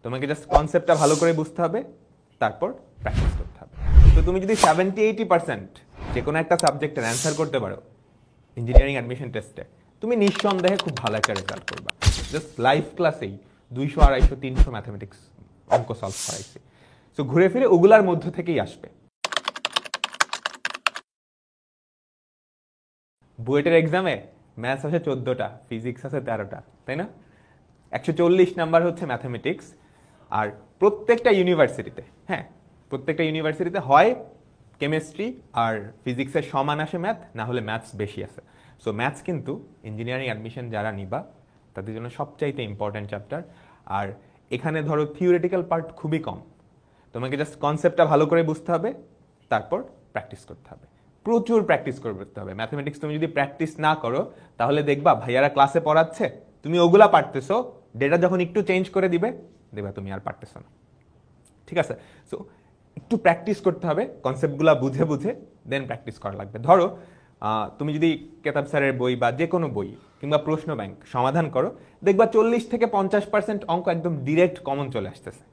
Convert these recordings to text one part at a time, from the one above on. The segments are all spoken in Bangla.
তোমাকে জাস্ট কনসেপ্টটা ভালো করে বুঝতে হবে, তারপর প্র্যাকটিস করতে হবে। তো তুমি যদি 70-80% যে কোনো একটা সাবজেক্টের অ্যান্সার করতে পারো ইঞ্জিনিয়ারিং অ্যাডমিশন টেস্টে, তুমি নিঃসন্দেহে খুব ভালো একটা রেজাল্ট করবা। জাস্ট লাইভ ক্লাসেই 200, 250, 300 ম্যাথামেটিক্স অঙ্ক সলভ করাইছি। সো ঘুরে ফিরে ওগুলার মধ্য থেকেই আসবে। বুয়েটের এক্সামে ম্যাথস আছে 14টা, ফিজিক্স আছে 13টা, তাই না? 140 নাম্বার হচ্ছে ম্যাথামেটিক্স। আর প্রত্যেকটা ইউনিভার্সিটিতে হয় কেমিস্ট্রি আর ফিজিক্সের সমান আসে ম্যাথ, না হলে ম্যাথস বেশি আছে। সো ম্যাথস কিন্তু ইঞ্জিনিয়ারিং অ্যাডমিশন যারা নিবা তাদের জন্য সবচাইতে ইম্পর্ট্যান্ট চ্যাপ্টার। আর এখানে ধরো থিওরিটিক্যাল পার্ট খুবই কম, তোমাকে জাস্ট কনসেপ্টটা ভালো করে বুঝতে হবে, তারপর প্র্যাকটিস করতে হবে। প্রচুর প্র্যাকটিস করতে হবে। ম্যাথমেটিক্স তুমি যদি প্র্যাকটিস না করো তাহলে দেখবা ভাইয়ারা ক্লাসে পড়াচ্ছে, তুমি ওগুলা পারতেছো, ডেটা যখন একটু চেঞ্জ করে দিবে দেখবা তুমি আর পারতেছো না। ঠিক আছে? সো একটু প্র্যাকটিস করতে হবে, কনসেপ্টগুলো বুঝে বুঝে দেন প্র্যাকটিস করা লাগবে। ধরো তুমি যদি কেতাব স্যারের বই বা যে কোনো বই কিংবা প্রশ্ন ব্যাংক সমাধান করো, দেখবা 40-50% অঙ্ক একদম ডিরেক্ট কমন চলে আসতেছে।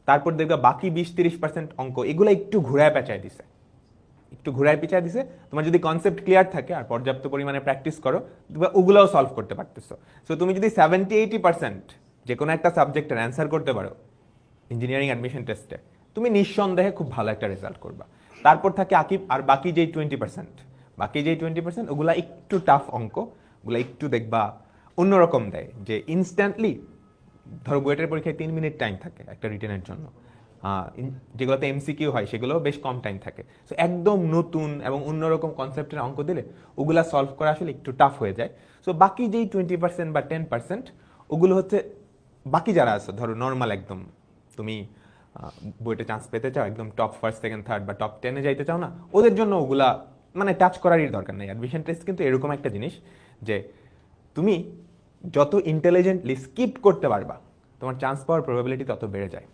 তারপর দেখবা বাকি 20-30% অঙ্ক এগুলো একটু ঘুরায় পেঁচায় দিছে, তোমার যদি কনসেপ্ট ক্লিয়ার থাকে আর পর্যাপ্ত পরিমাণে প্র্যাকটিস করো, ওগুলোও সলভ করতে পারতেছো। সো তুমি যদি 70-80% যে কোনো একটা সাবজেক্টের অ্যান্সার করতে পারো ইঞ্জিনিয়ারিং অ্যাডমিশন টেস্টে, তুমি নিঃসন্দেহে খুব ভালো একটা রেজাল্ট করবা। তারপর থাকে আর বাকি যেই 20%, ওগুলা একটু টাফ অঙ্ক, ওগুলা একটু দেখবা অন্যরকম দেয়, যে ইনস্ট্যান্টলি ধরো বুয়েটের পরীক্ষায় 3 মিনিট টাইম থাকে একটা রিটেনের জন্য, যেগুলোতে এমসিকিউ হয় সেগুলো বেশ কম টাইম থাকে। সো একদম নতুন এবং অন্যরকম কনসেপ্টের অঙ্ক দিলে ওগুলা সলভ করা আসলে একটু টাফ হয়ে যায়। সো বাকি যেই 20% বা 10% ওগুলো হচ্ছে বাকি যারা আছে, ধরো নর্মাল একদম তুমি বইতে চান্স পেতে চাও, একদম টপ ফার্স্ট সেকেন্ড থার্ড বা টপ 10-এ যাইতে চাও না, ওদের জন্য ওগুলা মানে টাচ করারই দরকার নেই। অ্যাডমিশন টেস্ট কিন্তু এরকম একটা জিনিস যে তুমি যত ইন্টেলিজেন্টলি স্কিপ করতে পারবা তোমার চান্স পাওয়ার প্রবাবিলিটি তত বেড়ে যায়।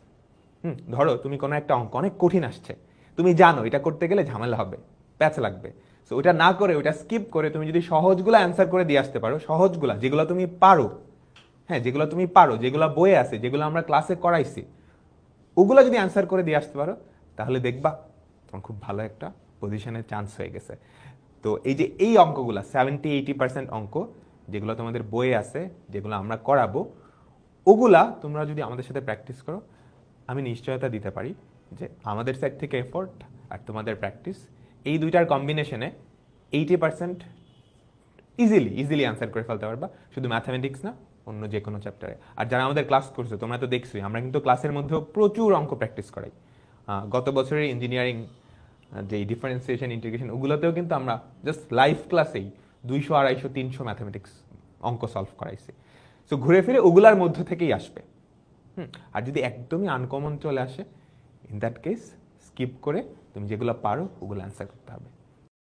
ধরো তুমি কোনো একটা অঙ্ক অনেক কঠিন আসছে, তুমি জানো এটা করতে গেলে ঝামেলা হবে, প্যাচ লাগবে, সো ওটা না করে ওটা স্কিপ করে তুমি যদি সহজগুলো অ্যান্সার করে দিয়ে আসতে পারো, সহজগুলা যেগুলো তুমি পারো, যেগুলো বইয়ে আছে, যেগুলো আমরা ক্লাসে করাইছি, ওগুলো যদি অ্যান্সার করে দিয়ে আসতে পারো, তাহলে দেখবা তোমার খুব ভালো একটা পজিশনের চান্স হয়ে গেছে। তো এই অঙ্কগুলো 70-80% অঙ্ক যেগুলো তোমাদের বইয়ে আছে, যেগুলো আমরা করাবো, ওগুলা তোমরা যদি আমাদের সাথে প্র্যাকটিস করো, আমি নিশ্চয়তা দিতে পারি যে আমাদের সাইড থেকে এফোর্ট আর তোমাদের প্র্যাকটিস, এই দুইটার কম্বিনেশনে 80% ইজিলি অ্যান্সার করে ফেলতে পারবা, শুধু ম্যাথামেটিক্স না, অন্য যে কোনো চ্যাপ্টারে। আর যারা আমাদের ক্লাস করছো তোমরা তো দেখছোই, আমরা কিন্তু ক্লাসের মধ্যেও প্রচুর অঙ্ক প্র্যাকটিস করাই। গত বছরের ইঞ্জিনিয়ারিং যে ডিফারেন্সিয়েশন, ইন্টিগ্রেশন, ওগুলোতেও কিন্তু আমরা জাস্ট লাইভ ক্লাসেই 200, 250, 300 ম্যাথামেটিক্স অঙ্ক সলভ করাইছি। সো ঘুরে ফিরে ওগুলার মধ্য থেকেই আসবে। আর যদি একদমই আনকমন চলে আসে, ইন দ্যাট কেস স্কিপ করে তুমি যেগুলো পারো ওগুলো অ্যান্সার করতে হবে।